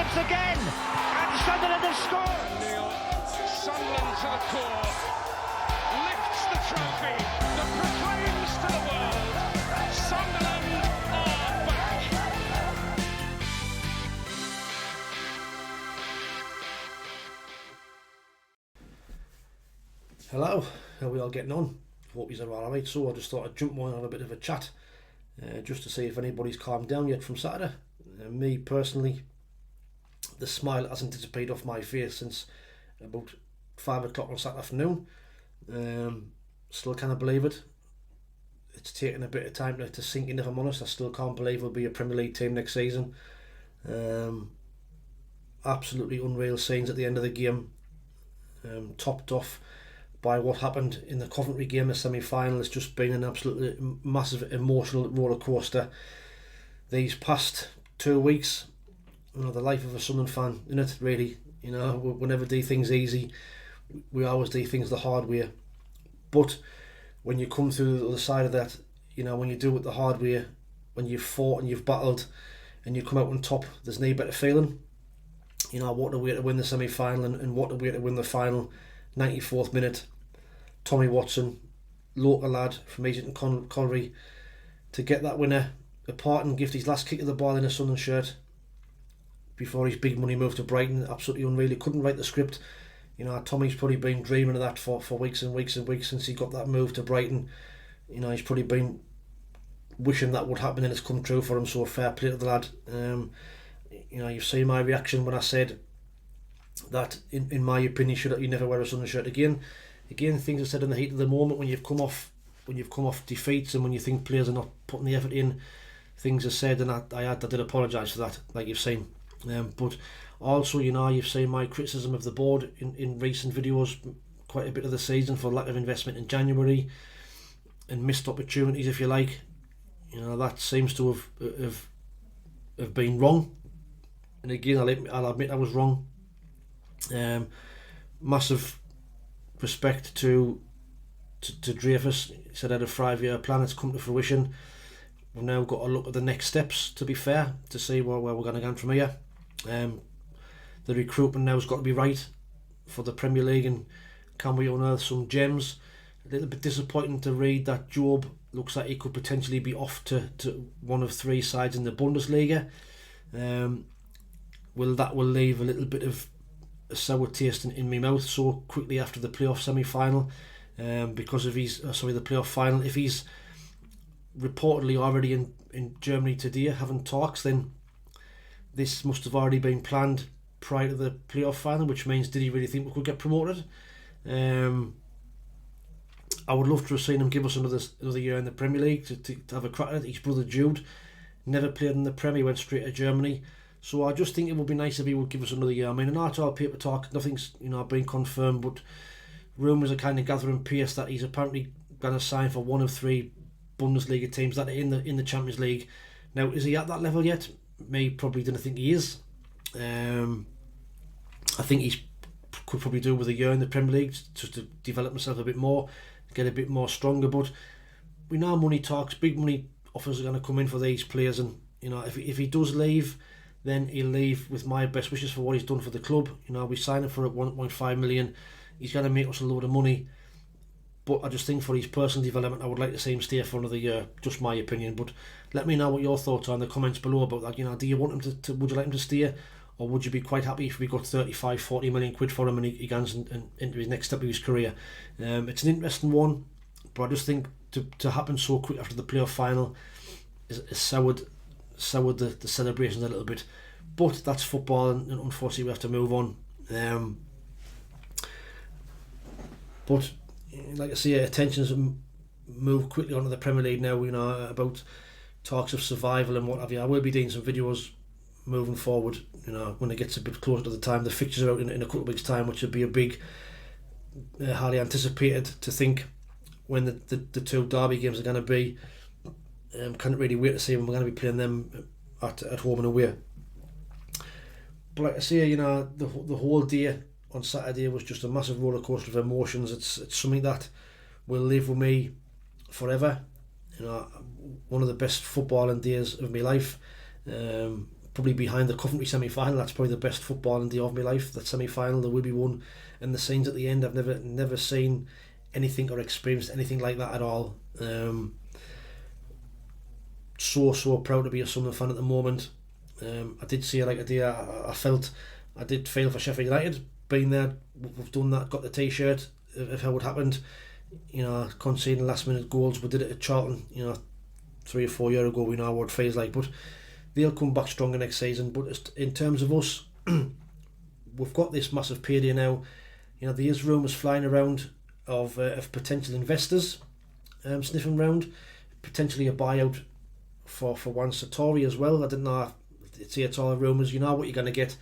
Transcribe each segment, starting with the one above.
moments again, and Sunderland have scored. Sunderland to the core, lifts the trophy that proclaims to the world, Sunderland are back. Hello, how are we all getting on? Hope you're all right. So I just thought I'd jump on and have a bit of a chat, just to see if anybody's calmed down yet from Saturday. Me personally, the smile hasn't disappeared off my face since about 5 o'clock on Saturday afternoon. Still can't believe it. It's taken a bit of time to sink in, if I'm honest. I still can't believe we'll be a Premier League team next season. Absolutely unreal scenes at the end of the game, topped off by what happened in the Coventry game, the semi-final. It's just been an absolutely massive emotional roller coaster these past 2 weeks. You know, the life of a Sunderland fan, isn't it, really? You know, we never do things easy. We always do things the hard way. But when you come through the other side of that, you know, when you do it the hard way, when you've fought and you've battled and you come out on top, there's no better feeling. You know, what a way to win the semi-final and what a way to win the final. 94th minute, Tommy Watson, local lad from Easington Colliery, to get that winner apart and gift his last kick of the ball in a Sunderland shirt before his big money move to Brighton. Absolutely unreal. He couldn't write the script. You know, Tommy's probably been dreaming of that for weeks and weeks and weeks since he got that move to Brighton. You know, he's probably been wishing that would happen and it's come true for him, so fair play to the lad. You know, you've seen my reaction when I said that in my opinion you never wear a Sunderland shirt again. Again, things are said in the heat of the moment when you've come off defeats and when you think players are not putting the effort in. Things are said, and I did apologise for that, like you've seen. But also, you know, you've seen my criticism of the board in recent videos, quite a bit of the season, for lack of investment in January and missed opportunities, if you like. You know, that seems to have been wrong. And again, I'll admit I was wrong. Massive respect to Dreyfus. He said I had a 5-year plan. It's come to fruition. We've now got to look at the next steps, to be fair, to see where we're going to go from here. The recruitment now has got to be right for the Premier League, and can we unearth some gems? A little bit disappointing to read that Job looks like he could potentially be off to one of 3 sides in the Bundesliga. Will leave a little bit of a sour taste in my mouth so quickly after the playoff semi-final, because of the playoff final. If he's reportedly already in Germany today having talks, then this must have already been planned prior to the playoff final, which means, did he really think we could get promoted? I would love to have seen him give us another year in the Premier League to have a crack at it. His brother Jude never played in the Premier, he went straight to Germany. So I just think it would be nice if he would give us another year. I mean, not all paper talk, nothing's been confirmed, but rumours are kind of gathering pace that he's apparently going to sign for one of 3 Bundesliga teams that are in the Champions League. Now, is he at that level yet? Me probably didn't think he is. I think he could probably do with a year in the Premier League just to develop himself a bit more, get a bit more stronger. But we know money talks, big money offers are going to come in for these players, and you know, if he does leave, then he'll leave with my best wishes for what he's done for the club. You know, we signed him for 1.5 million. He's going to make us a load of money. But I just think for his personal development, I would like to see him stay for another year. Just my opinion. But let me know what your thoughts are in the comments below about that. You know, do you want him to would you like him to stay, or would you be quite happy if we got 35, 40 million quid for him and he goes into his next step of his career? It's an interesting one, but I just think to happen so quick after the playoff final is soured the celebrations a little bit. But that's football, and unfortunately we have to move on. But like I say, attention's moved quickly onto the Premier League now. You know, about talks of survival and what have you. I will be doing some videos moving forward. You know, when it gets a bit closer to the time, the fixtures are out in a couple of weeks' time, which would be a big, highly anticipated to think when the 2 derby games are going to be. Can't really wait to see when we're going to be playing them at home and away. But like I say, you know, the whole day on Saturday was just a massive roller coaster of emotions. It's something that will live with me forever. You know, one of the best footballing days of my life. probably behind the Coventry semi-final. That's probably the best footballing day of my life. That semi-final, there will be one, and the scenes at the end, I've never seen anything or experienced anything like that at all. So proud to be a Sunderland fan at the moment. I did see it like a day. I felt I did feel for Sheffield United being there. We've done that, got the t-shirt of how it happened, conceding last minute goals. We did it at Charlton 3 or 4 years ago. We know what it feels like, but they'll come back stronger next season. But in terms of us, we've got this massive payday now. There is rumours flying around of potential investors sniffing around, potentially a buyout for one Satori as well. I didn't know. It's all rumours. You know what you're going to get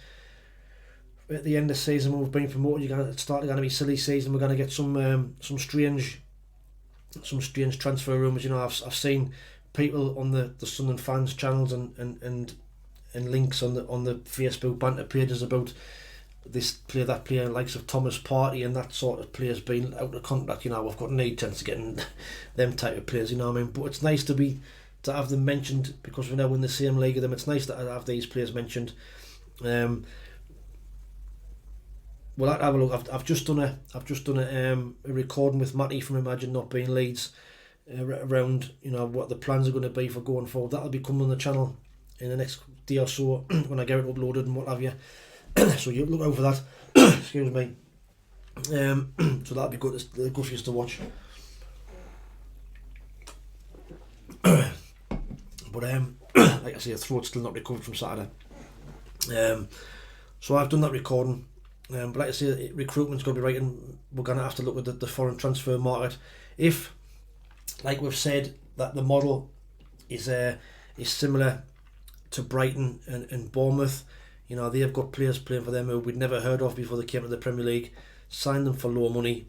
at the end of the season when we've been promoted. It's starting to be silly season. We're going to get some strange transfer rumours. I've seen people on the Sunderland fans channels and links on the Facebook banter pages about this player, that player, likes of Thomas Partey and that sort of players being out of contract. We've got no chance of getting them type of players. But it's nice to have them mentioned, because we're now in the same league of them. It's nice to have these players mentioned. We'll have to have a look. I've just done a recording with Matty from Imagine Not Being Leeds around what the plans are going to be for going forward. That'll be coming on the channel in the next day or so when I get it uploaded and what have you. So you look out for that. Excuse me. So that'll be good. It's good for you to watch. But like I say, the throat's still not recovered from Saturday. So I've done that recording. But like I say, recruitment's going to be right, and we're going to have to look at the foreign transfer market. If, like we've said, that the model is similar to Brighton and Bournemouth, they've got players playing for them who we'd never heard of before they came to the Premier League, signed them for low money,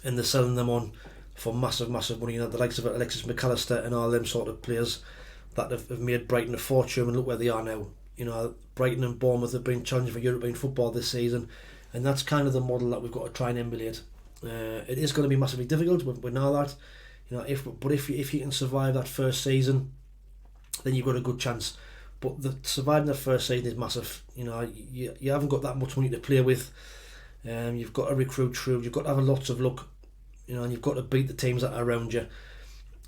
and they're selling them on for massive money. The likes of Alexis McAllister and all them sort of players that have made Brighton a fortune, and look where they are now. Brighton and Bournemouth have been challenging for European football this season, and that's kind of the model that we've got to try and emulate. It is going to be massively difficult. We know that. If you can survive that first season, then you've got a good chance. But surviving that first season is massive. You haven't got that much money to play with. You've got to recruit through. You've got to have lots of luck. And you've got to beat the teams that are around you,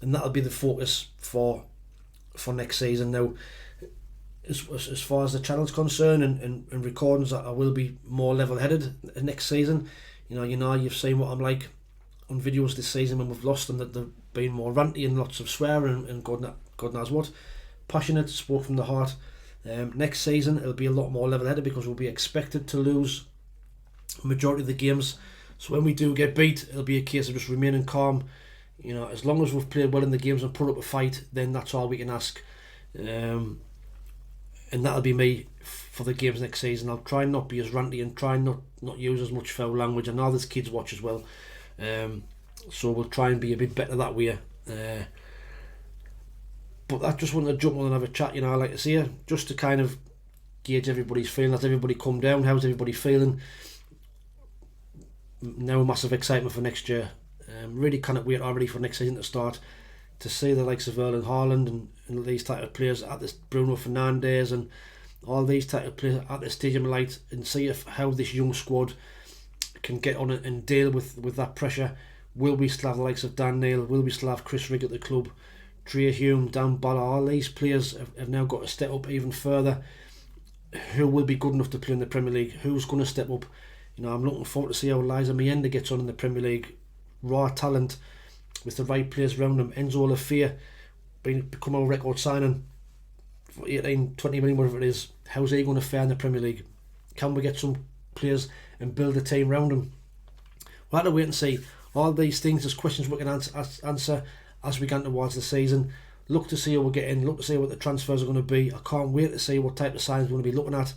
and that'll be the focus for next season. Now, as far as the channel's concerned and recordings, I will be more level-headed next season. You've seen what I'm like on videos this season when we've lost them, that they've been more ranty and lots of swearing and God knows what. Passionate, spoke from the heart. Next season it'll be a lot more level-headed, because we'll be expected to lose a majority of the games. So when we do get beat, it'll be a case of just remaining calm. As long as we've played well in the games and put up a fight, then that's all we can ask. And that'll be me for the games next season. I'll try and not be as ranty and try and not use as much foul language. I know there's kids watch as well. So we'll try and be a bit better that way. But I just wanted to jump on and have a chat, like I say, just to kind of gauge everybody's feeling. Has everybody come down? How's everybody feeling? Now massive excitement for next year. Really cannot wait already for next season to start, to see the likes of Erling Haaland and these type of players at this, Bruno Fernandes and all these type of players at the Stadium of Light, and see how this young squad can get on it and deal with that pressure. Will we still have the likes of Dan Neil? Will we still have Chris Rigg at the club? Trey Hume, Dan Balla, all these players have now got to step up even further. Who will be good enough to play in the Premier League? Who's going to step up? I'm looking forward to see how Liza Mienda gets on in the Premier League. Raw talent with the right players around him. Enzo Lafia become a record signing for 18, 20 million, whatever it is. How's he going to fare in the Premier League? Can we get some players and build a team around him? We'll have to wait and see. All these things, there's questions we can answer as we get towards the season. Look to see how we're getting, look to see what the transfers are going to be. I can't wait to see what type of signs we're going to be looking at.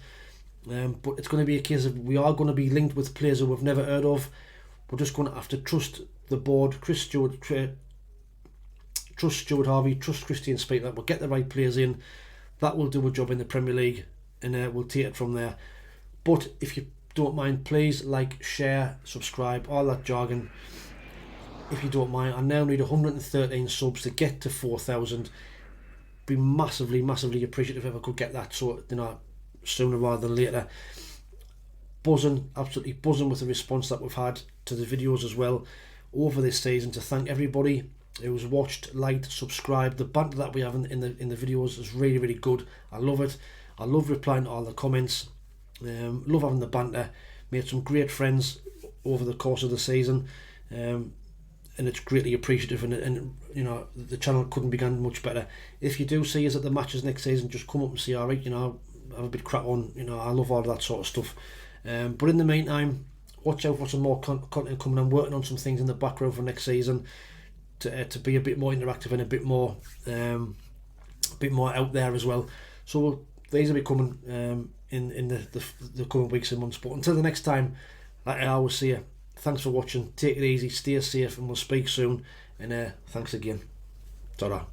But it's going to be a case of we are going to be linked with players who we've never heard of. We're just going to have to trust the board, trust Stuart Harvey, trust Christian Speak, that we'll get the right players in. That will do a job in the Premier League, and we'll take it from there. But if you don't mind, please like, share, subscribe, all that jargon. If you don't mind, I now need 113 subs to get to 4,000. be massively appreciative if I could get that, so sooner rather than later. Absolutely buzzing with the response that we've had to the videos as well over this season. To thank everybody who's watched, liked, subscribed. The banter that we have in the videos is really good. I love it. I love replying to all the comments. Love having the banter. Made some great friends over the course of the season, and it's greatly appreciative. And the channel couldn't be done much better. If you do see us at the matches next season, just come up and say alright. Have a bit crack on. I love all of that sort of stuff. But in the meantime, watch out for some more content coming. I'm working on some things in the background for next season to be a bit more interactive and a bit more out there as well. So these will be coming in the coming weeks and months. But until the next time, like I always say, thanks for watching. Take it easy, stay safe, and we'll speak soon. And thanks again. Ta-ra.